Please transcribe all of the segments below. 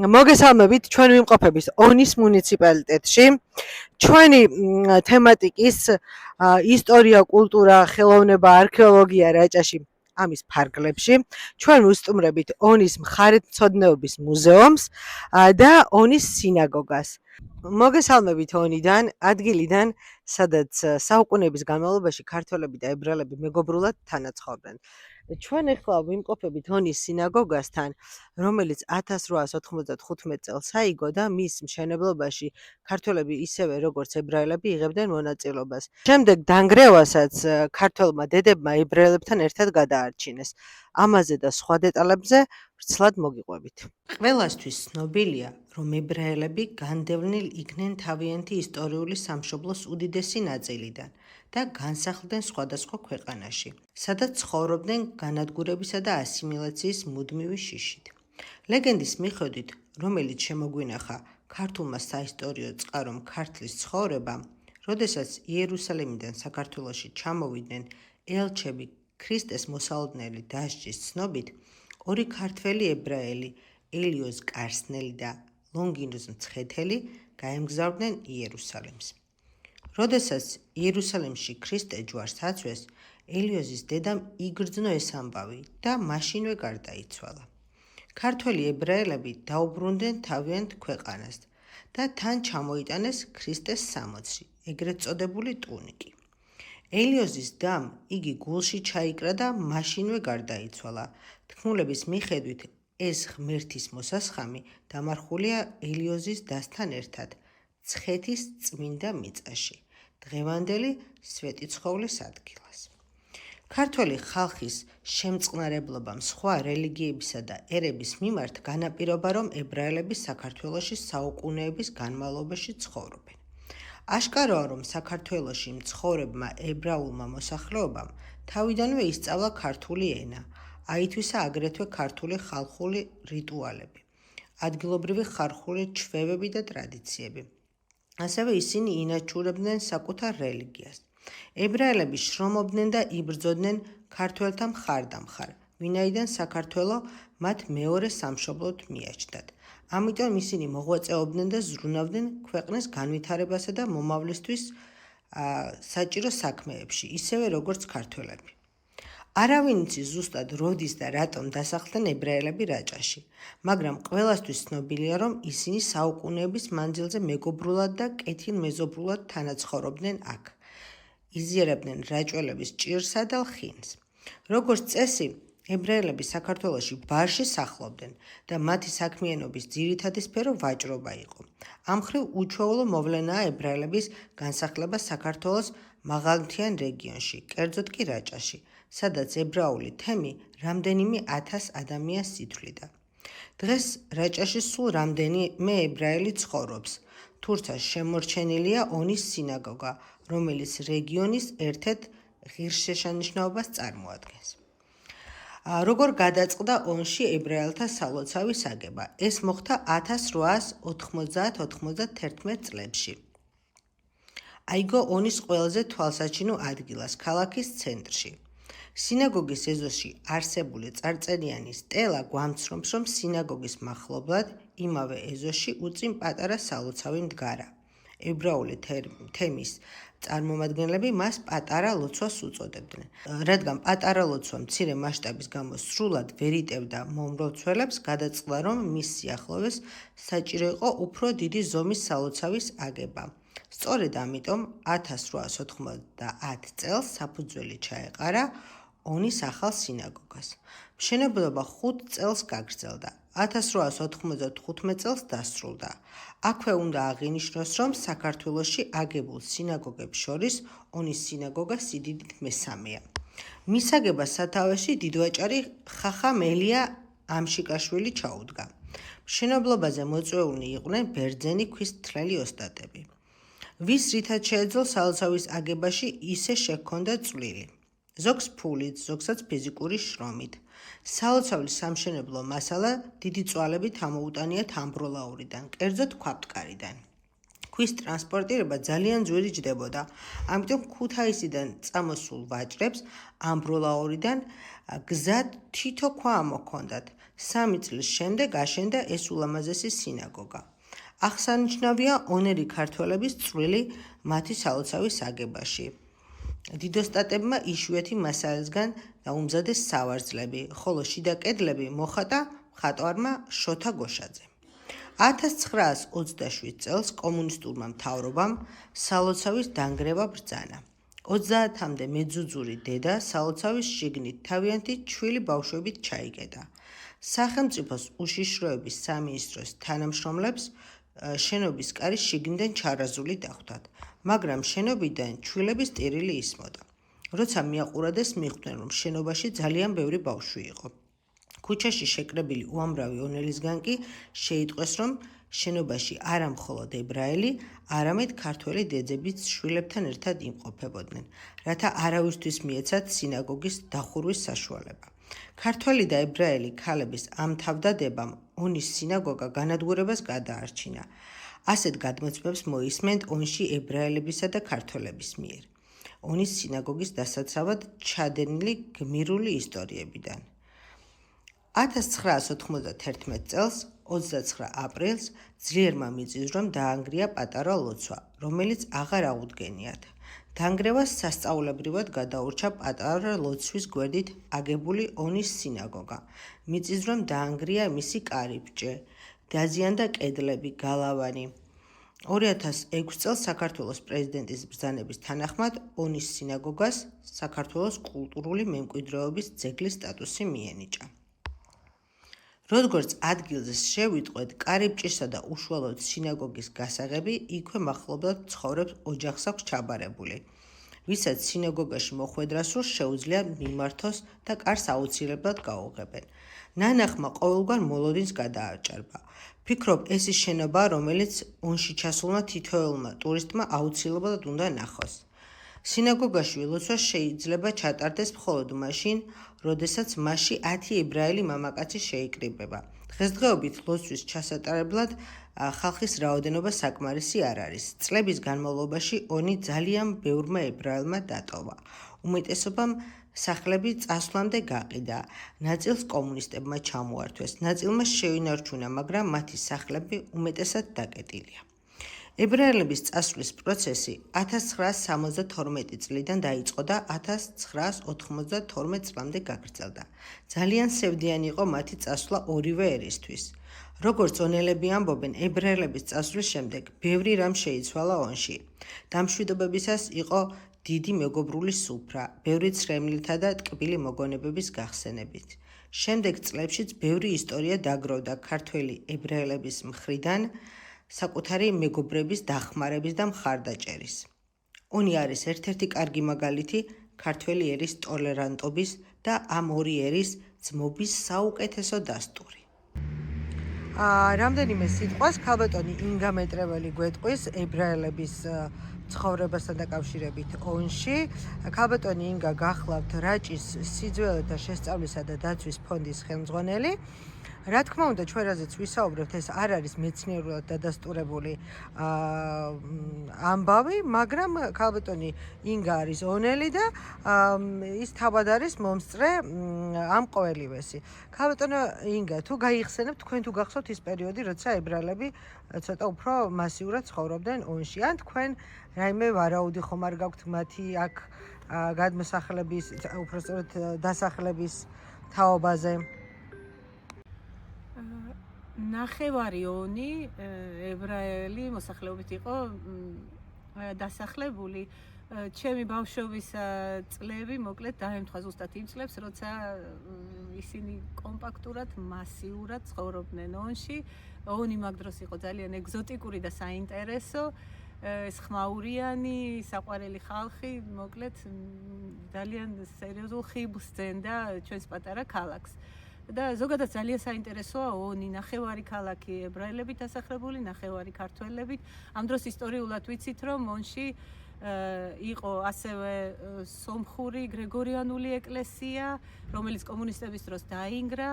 მოგესალმებით, ჩვენ ვიმყოფებით ონის მუნიციპალიტეტში. ჩვენი თემატიკის ისტორია, კულტურა, ხელოვნება, არქეოლოგია რაჭაში ამის ფარგლებში. ჩვენ ვუსტუმრებით ონის მხარეთმცოდნეობის მუზეუმს და ონის სინაგოგას. მოგესალმებითონიდან, ადგილიდან, სადაც საუკუნეების განმავლობაში ქართველები და ებრაელები მეგობრულად თანაცხოვრდნენ. ჩვენ ახლა ვიმყოფებით ონის სინაგოგასთან, რომელიც 1895 წელს აიგო და მის მშენებლობაში ქართველები ისევე როგორც ებრაელები იღებდნენ მონაწილეობას. შემდეგ დანგრევასაც ქართველმა დედებმა ებრაელებთან ერთად გადაარჩინეს. ამაზე და სხვა დეტალებზე ვრცლად მოგიყვებით. ყველასთვის ცნობილია, რომ ებრაელები განდევნილ იქნენ თავიანთი ისტორიული სამშობლოს უდიდესი ნაწილიდან და განსახლდნენ სხვადასხვა ქვეყანაში, სადაც ცხოვრობდნენ განადგურებისა და ასიმილაციის მუდმივი შიშით. ლეგენდის მიხედვით, რომელიც შემოგვინახა ქართულმა საისტორიო წყარომ ქართლის ცხოვრებამ, როდესაც იერუსალიმიდან საქართველოში ჩამოვიდნენ ელჩები ქრისტეს მოსალოდნელი დასჯის ცნობით, ორი ქართველი ებრაელი, ელიოზ კარსნელი და ლონგინოზ მცხეთელი გაემგზავრდნენ იერუსალიმს. როდესაც იერუსალიმში ქრისტე ჯვარს აცვეს, ელიოზის დედამ იგრძნო ეს ამბავი და მაშინვე გარდაიცვალა. ქართველი ებრაელები დაუბრუნდნენ თავიანთ ქვეყანას და თან ჩამოიტანეს ქრისტეს სამოცი, ეგრეთ წოდებული ტუნიკი. ელიოზის დამ იგი გულში ჩაიკრა და მაშინვე გარდაიცვალა. თქმულების მიხედვით ეს ღმერთის მოსასხამი დამარხულია ელიოზის დასთან ერთად მცხეთის წმინდა მიწაში, დღევანდელი სვეტიცხოვლის ადგილას. ქართველი ხალხის შემწყნარებლობამ სხვა რელიგიებისა და ერების მიმართ განაპირობა, რომ ებრაელები საქართველოში საუკუნეების განმავლობაში ცხოვრობენ. აშკარაა, რომ საქართველოში მცხოვრებმა ებრაულმა მოსახლეობამ თავიდანვე ისწავლა ქართული ენა, აითვისა აგრეთვე ქართული ხალხური რიტუალები, ადგილობრივი ხალხური ჩვევები და ტრადიციები. ასევე ისინი ინაჩურებდნენ საკუთარ რელიგიას. ებრაელები შრომობდნენ და იბრძოდნენ ქართველთა მხარდამხარ, ვინაიდან საქართველო მათ მეორე სამშობლოდ მიაჩნდათ. ამიტომ ისინი მოღვაწეობდნენ და ზრუნავდნენ ქვეყნის განვითარებასა და მომავლისთვის საჭირო საქმეებში, ისევე როგორც ქართველები. არავინ იცის ზუსტად როდის და რატომ დასახლდნენ ებრაელები რაჭაში, მაგრამ ყველასთვის ცნობილია, რომ ისინი საუკუნეების მანძილზე მეგობრულად და კეთილმეზობლად თანაცხოვრობდნენ აქ. იზიარებდნენ რაჭველების ჭირსა და ლხინს. როგორც წესი, ებრაელები საქართველოში ბარში სახლობდნენ და მათი საქმიანობის ძირითადი სფერო ვაჭრობა იყო. ამ მხრივ უჩვეულო მოვლენაა ებრაელების განსახლება საქართველოს მაღალმთიან რეგიონში, კერძოდ კი რაჭაში, სადაც ებრაული თემი რამდენიმე 1000 ადამიანს ითვლიდა. დღეს რაჭაში სულ რამდენიმე ებრაელი ცხოვრობს, თუმცა შემორჩენილია ონის სინაგოგა, რომელიც რეგიონის ერთ-ერთ ღირსშესანიშნაობას წარმოადგენს. როგორ გადაწყდა ონში ებრაელთა სალოცავის აგება? ეს მოხდა 1890-91 წლებში. აიგო ონის ყველაზე თვალსაჩინო ადგილას, ქალაქის ცენტრში. სინაგოგის ეზოში არსებული წარწერიანი სტელა გვამცნობს, რომ სინაგოგის მახლობლად იმავე ეზოში უწინ პატარა სალოცავი მდგარა. ებრაული თემის წარმომადგენლები მას პატარა ლოცვას უწოდებდნენ. რადგან პატარა ლოცვა მცირე მასშტაბის გამო სრულად ვერ იტევდა მომლოცველებს, გადაწყდა, რომ მის სიახლოვეს საჭირო იყო უფრო დიდი ზომის სალოცავის აგება. სწორედ ამიტომ 1890 წელს საფუძველი ჩაეყარა ონის ახალ სინაგოგას. მშენებლობა 5 წელს გაგრძელდა. 1895 წელს დასრულდა. აქვე უნდა აღინიშნოს, რომ საქართველოში აგებულ სინაგოგებს შორის ონის სინაგოგა სიდიდით მესამეა. მის აგებას სათავეში დიდვაჭარი ხახამ ელია ამშიკაშვილი ჩაუდგა. მშენებლობაზე მოწვეულნი იყვნენ ბერძენი ქვის თლელი ოსტატები. ვის რითაც შეეძლო სალოცავის აგებაში ისე შეჰქონდა წვლილი. ზოგს ფულით, ზოგსაც ფიზიკური შრომით. სალოცავის სამშენებლო მასალა დიდი წვალებით ამოუტანიათ ამბროლაურიდან, კერძოდ ქვაბტკარიდან. ქვის ტრანსპორტირება ძალიან ძვირი ჯდებოდა, ამიტომ ქუთაისიდან წამოსულ ვაჭრებს ამბროლაურიდან გზად თითო ქვა ამოჰქონდათ. 3 წლის შემდეგ აშენდა ეს ულამაზესი სინაგოგა. აღსანიშნავია ონერი ქართველების წვლილი მათი სალოცავის აგებაში. დიდოსტატებმა იშვიათი მასალისგან დაუმზადეს სავარძლები, ხოლო შიდა კედლები მოხატა მხატვარმა შოთა გოშაძემ. 1927 წელს კომუნისტურმა მთავრობამ სალოცავის დანგრევა ბრძანა. 30-მდე მეძუძური დედა სალოცავის შიგნით თავიანთი ჩვილი ბავშვებით ჩაიგედა. სახელმწიფოს უშიშროების სამინისტროს თანამშრომლებს შენობის კარი შიგნიდან ჩარაზული დახვდათ, მაგრამ შენობიდან ჩვილების ტირილი ისმოდა. როცა მიაყურადეს, მიხვდნენ, რომ შენობაში ძალიან ბევრი ბავშვი იყო. ქუჩაში შეკრებილი უამრავი ონელისგან კი შეიტყვეს, რომ შენობაში არა მხოლოდ ებრაელი, არამედ ქართველი დეძებიც შვილებთან ერთად იმყოფებოდნენ, რათა არავისთვის მიეცათ სინაგოგის დახურვის საშუალება. ქართველი და ებრაელი ქალების ამ თავდადებამ ონის სინაგოგა განადგურებას გადაარჩინა. ასეთ გადმოცემებს მოისმენთ ონში ებრაელებისა და ქართველების მიერ. ონის სინაგოგის დასაცავად ჩადენილი გმირული ისტორიებიდან. 1991 წელს 29 აპრილს ძლიერმა მიწისძვრამ დაანგრია პატარა ლოცვა, რომელიც აღარ აღუდგენიათ. დანგრევას სასწაულებრივად გადაურჩა პატარა ლოცვის გვერდით აგებული ონის სინაგოგა. მიწისძვრამ დაანგრია მისი კარიბჭე, დაზიანდა კედლები, გალავანი. 2006 წელს საქართველოს პრეზიდენტის ბრძანების თანახმად ონის სინაგოგას საქართველოს კულტურული მემკვიდრეობის ძეგლის სტატუსი მიენიჭა. როგორც ადგილზე შევიტყვეთ, კარიბჭისა და უშუალოდ სინაგოგის გასაღები იქვე მახლობლად ცხოვრობს ოჯახს აქვს ჩაბარებული, ვისაც სინაგოგაში მოხვედრა სურს შეუძლია მიმართოს და კარს აუცილებლად გაუღებენ. ნანახმა ყოველგვარ მოლოდინს გადააჭარბა. ფიქრობ, ეს ის შენობაა, რომელიც ონში ჩასულმა თითოეულმა ტურისტმა აუცილებლად უნდა ნახოს. სინაგოგაში ლოცვა შეიძლება ჩატარდეს მხოლოდ მაშინ, როდესაც მასში 10 ებრაელი მამაკაცი შეიკრიბება. დღესდღეობით ლოცვის ჩასატარებლად ხალხის რაოდენობა საკმარისი არ არის. წლების განმავლობაში ონი ძალიან ბევრმა ებრაელმა დატოვა. უმეტესობამ სახლები წასვლამდე გაყიდა. ნაწილს კომუნისტებმა ჩამოართვეს, ნაწილმა შეინარჩუნა, მაგრამ მათი სახლები უმეტესად დაკეტილია. ებრაელების წასვლის პროცესი 1972 წლიდან დაიწყო და 1992 წლამდე გაგრძელდა. ძალიან სევდიანი იყო მათი წასვლა ორივე ერისთვის. როგორც ონელები ამბობენ, ებრაელების წასვლის შემდეგ ბევრი რამ შეიცვალა ონში. დამშვიდობებისას იყო დიდი მეგობრული სუფრა, ბევრი ცრემლითა და ტკბილი მოგონებების გახსენებით. შემდეგ წლებშიც ბევრი ისტორია დაგროვდა ქართველი ებრაელების მხრიდან საკუთარი მეგობრების დახმარების და მხარდაჭერის. ონი არის ერთ-ერთი კარგი მაგალითი ქართველი ერის ტოლერანტობის და ამ ორი ერის ძმობის საუკეთესო დასტური. რამდენიმე სიტყვას ქალბატონი ინგა მეტრეველი გვეტყვის ებრაელების ცხოვრებასთან დაკავშირებით ონში. ქალბატონი ინგა გახლავთ რაჭის სიძველეთა შესწავლისა და დაცვის ფონდის ხელმძღვანელი. რა თქმა უნდა, ჩვენ რაზეც ვისაუბრებთ, ეს არ არის მეცნიერულად დადასტურებული ამბავი, მაგრამ ქალბატონი ინგა არის ონელი და ის თავად არის მომსწრე ამ ყოველივესი. ქალბატონო ინგა, თუ გაიხსენებთ, თქვენ თუ გახსოვთ ის პერიოდი, როცა ებრაელები ცოტა უფრო მასიურად ცხოვრობდნენ ონში, ან თქვენ რაიმე ვარაუდი ხომ არ გაქვთ მათი აქ გადმოსახლების, უпростоრად დასახლების თაობაზე? ნახევარი ონი ებრაელი მოსახლეობით იყო დასახლებული. ჩემი ბავშვობის წლები მოკლედ დაემთხვა ზუსტად იმ წლებს, როცა ისინი კომპაქტურად, მასიურად ცხოვრობდნენ ონში. ონი მაგ დროს იყო ძალიან ეგზოტიკური და საინტერესო. ეს ხმაურიანი, საყვარელი ხალხი, მოკლედ ძალიან სერიოზულ ხიბლს ძენდა ჩვენს პატარა ქალაქს. და ზოგადად ძალიან საინტერესოა ონი, ნახევარი ქალაქი ებრაელებით დასახლებული, ნახევარი ქართველებით. ამ დროს ისტორიულად ვიცით, რომ ონში იყო ასევე სომხური გრეგორიანული ეკლესია, რომელიც კომუნისტების დროს დაინგრა.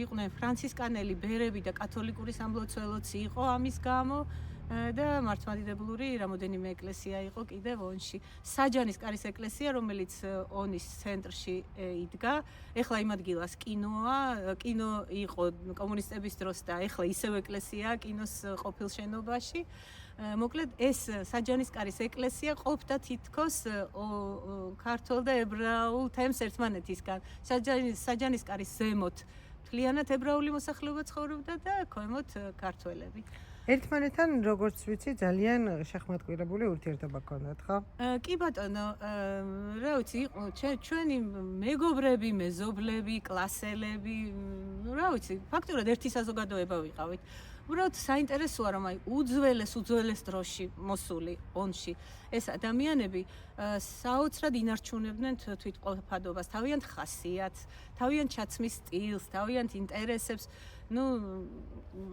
იყვნენ ფრანცისკანელი ბერები და კათოლიკური სამლოცველოც იყო ამის გამო. და მართლმადიდებლური რამოდენიმე ეკლესია იყო კიდევ ონში. საჯანის კარის ეკლესია, რომელიც ონის ცენტრში იდგა, ეხლა იმ ადგილას კინოა, კინო იყო კომუნისტების დროს და ეხლა ისევ ეკლესიაა კინოს ყოფილ შენობაში. მოკლედ ეს საჯანის კარის ეკლესია ყოფდა თითქოს ქართულ და ებრაულ თემს ერთმანეთისგან. საჯანის კარის ზემოთ მთლიანად ებრაული მოსახლეობა ცხოვრობდა და ქვემოთ ქართველები. ერთმანეთთან როგორც ვიცი ძალიან შეხმატკვრებული ურთიერთობა ჰქონდათ, ხო? კი ბატონო, რა ვიცი, იყო ჩვენი მეგობრები, მეზობლები, კლასელები, რა ვიცი, ფაქტურად ერთი საზოგადოება ვიყავით. უბრალოდ საინტერესოა, რომ აი უძველეს დროში მოსული ონში ეს ადამიანები საოცრად ინარჩუნებდნენ თვითყოფადობას, თავიანთ ხასიათს, თავიანთ ჩაცმის სტილს, თავიანთ ინტერესებს.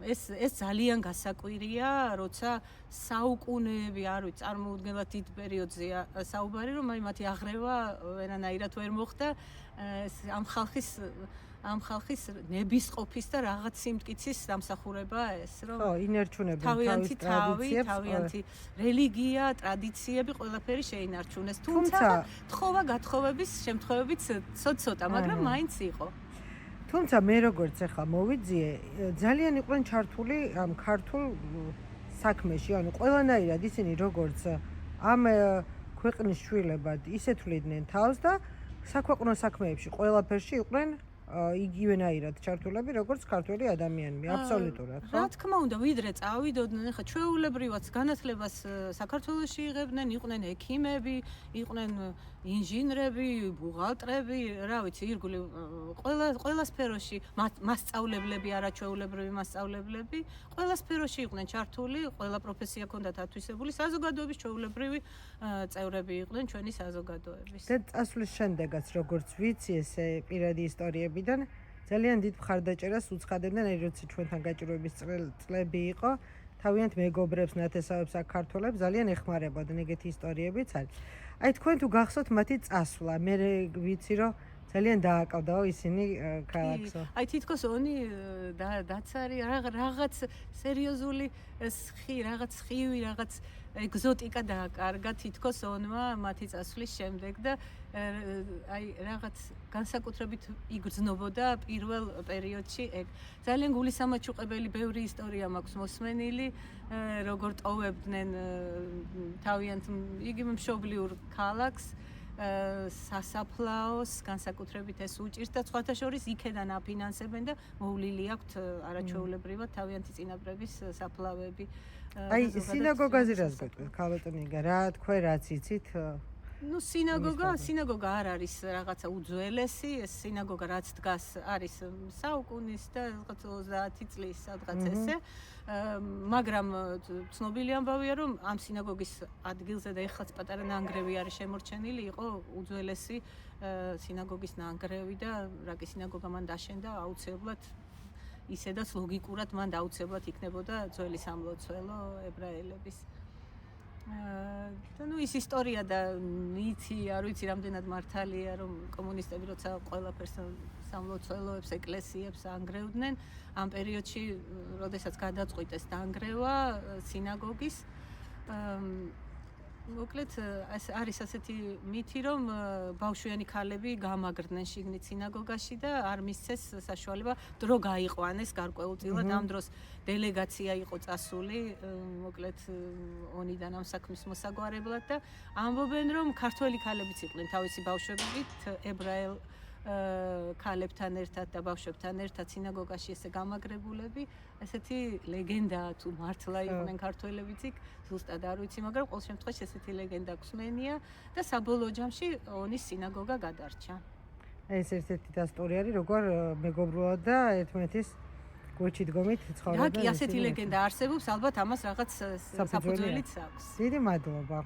ეს ძალიან გასაკვირია, როცა საუკუნეები, არ ვიცი, წარმოუდგენლად დიდ პერიოდზეა საუბარი, რომ აი მათი აღრევა ვერანაირად ვერ მოხდა ამ ხალხის ნებისყოფის და რაღაც სიმტკიცის დამსახურება ეს, რომ ხო, ინარჩუნებდნენ თავიანთი თავიანთი რელიგია, ტრადიციები, ყველაფერი შეინარჩუნეს. თუმცა თხოვა-გათხოვების შემთხვევებიც ცოტ-ცოტა, მაგრამ მაინც იყო. თუმცა მე როგორც ახლა მოვიძიე, ძალიან იყვნენ ჩართული ამ ქართულ საქმეში, ანუ ყველანაირად ისინი როგორც ამ ქვეყნის შვილებად ისეთვლიდნენ თავს და საქვეყნო საქმეებში ყველაფერში იყვნენ იგივენაირად ჩართულები, როგორც ქართველი ადამიანები, აბსოლუტურად, ხო? რა თქმა უნდა, ვიდრე წავიდოდნენ, ახლა ჩვეულებრივად განათლებას საქართველოში იღებდნენ, იყვნენ ექიმები, იყვნენ ინჟინრები, ბუღალტრები, რა ვიცი, ირგვლივ ყველა სფეროში, მასწავლებლები, არაჩვეულებრივი მასწავლებლები, ყველა სფეროში იყვნენ ჩართული, ყველა პროფესია ჰქონდათ ათვისებული, საზოგადოების ჩვეულებრივი წევრები იყვნენ ჩვენი საზოგადოების. და წასვლის შემდეგაც, როგორც ვიცი, ესე პირადი ისტორიებიდან ძალიან დიდ მხარდაჭერას უცხადებდნენ, აი როცა ჩვენთან გაჭირვების წლები იყო, თავიანთ მეგობრებს, ნათესავებს აქ ქართველებს ძალიან ეხმარებოდნენ, ეგეთი ისტორიებიც არის. აი თქვენ თუ გახსოვთ მათი წასვლა, მე ვიცი რომ ძალიან დააკავდაო ისინი ქალაქს. აი თითქოს ონი დაცარი რაღაც სერიოზული რაღაც ხივი, რაღაც ეგზოტიკა დააკარგა თითქოს ონმა მათი წასვლის შემდეგ და აი რაღაც განსაკუთრებით იგრძნობოდა პირველ პერიოდში ეგ. ძალიან გულისამაჩუყებელი ბევრი ისტორია მაქვს მოსმენილი, როგორ ტოვებდნენ თავიანთ იგივე მშობლიურ ქალაქს, სასაფლაოს, განსაკუთრებით ეს უჭირს და სხვათა შორის იქედან აფინანსებენ და მოვლილი აქვთ არაჩვეულებრივად თავიანთი წინაპრების საფლავები. აი სინაგოგაზე რას გეტყვით, ქალბატონინგა, რა თქვენ რაც იცით? სინაგოგა არ არის რაღაცა უძველესი, ეს სინაგოგა რაც დგას არის საუკუნის და რაღაც 30 წლის სადღაც ესე. მაგრამ ცნობილი ამბავია, რომ ამ სინაგოგის ადგილზე და ეხლაც პატარა ნანგრევი არის შემორჩენილი, იყო უძველესი სინაგოგის ნანგრევი და რა კი სინაგოგა მან დაშენდა აუცილებლად ისედაც ლოგიკურად მან აუცილებლად იქნებოდა ძველი სამლოცველო ებრაელების. და ის ისტორია და მითი, არ ვიცი რამდენად მართალია, რომ კომუნისტები როცა ყველაფერს სამლოცველოებს, ეკლესიებს ანგრევდნენ, ამ პერიოდში, როდესაც გადაწყვიტეს დანგრევა სინაგოგის, მოკლედ არის ასეთი მითი, რომ ბავშვიანი ქალები გამაგრდნენ შიგნით სინაგოგაში და არ მისცეს საშუალება დრო გაიყვანეს გარკვეულწილად. ამ დროს დელეგაცია იყო წასული, მოკლედ ონიდან ამ საქმის მოსაგვარებლად და ამბობენ, რომ ქართველი ქალებიც იყვნენ თავისი ბავშვებით ებრაელ ქალებთან ერთად და ბავშვებთან ერთად სინაგოგაში ესე გამაგრებულები, ესეთი ლეგენდაა, თუ მართლა იყვნენ ქართველებიც იქ, ზუსტად არ ვიცი, მაგრამ ყოველ შემთხვევაში ესეთი ლეგენდა გვსმენია და საბოლოო ჯამში ონის სინაგოგა გადარჩა. ეს ერთ-ერთი დასტური არის, როგორ მეგობრულად და ერთმანეთის გვერდში დგომით ცხოვრობენ. რა კი, ასეთი ლეგენდა არსებობს, ალბათ ამას რაღაც საფუძველიც აქვს. დიდი მადლობა.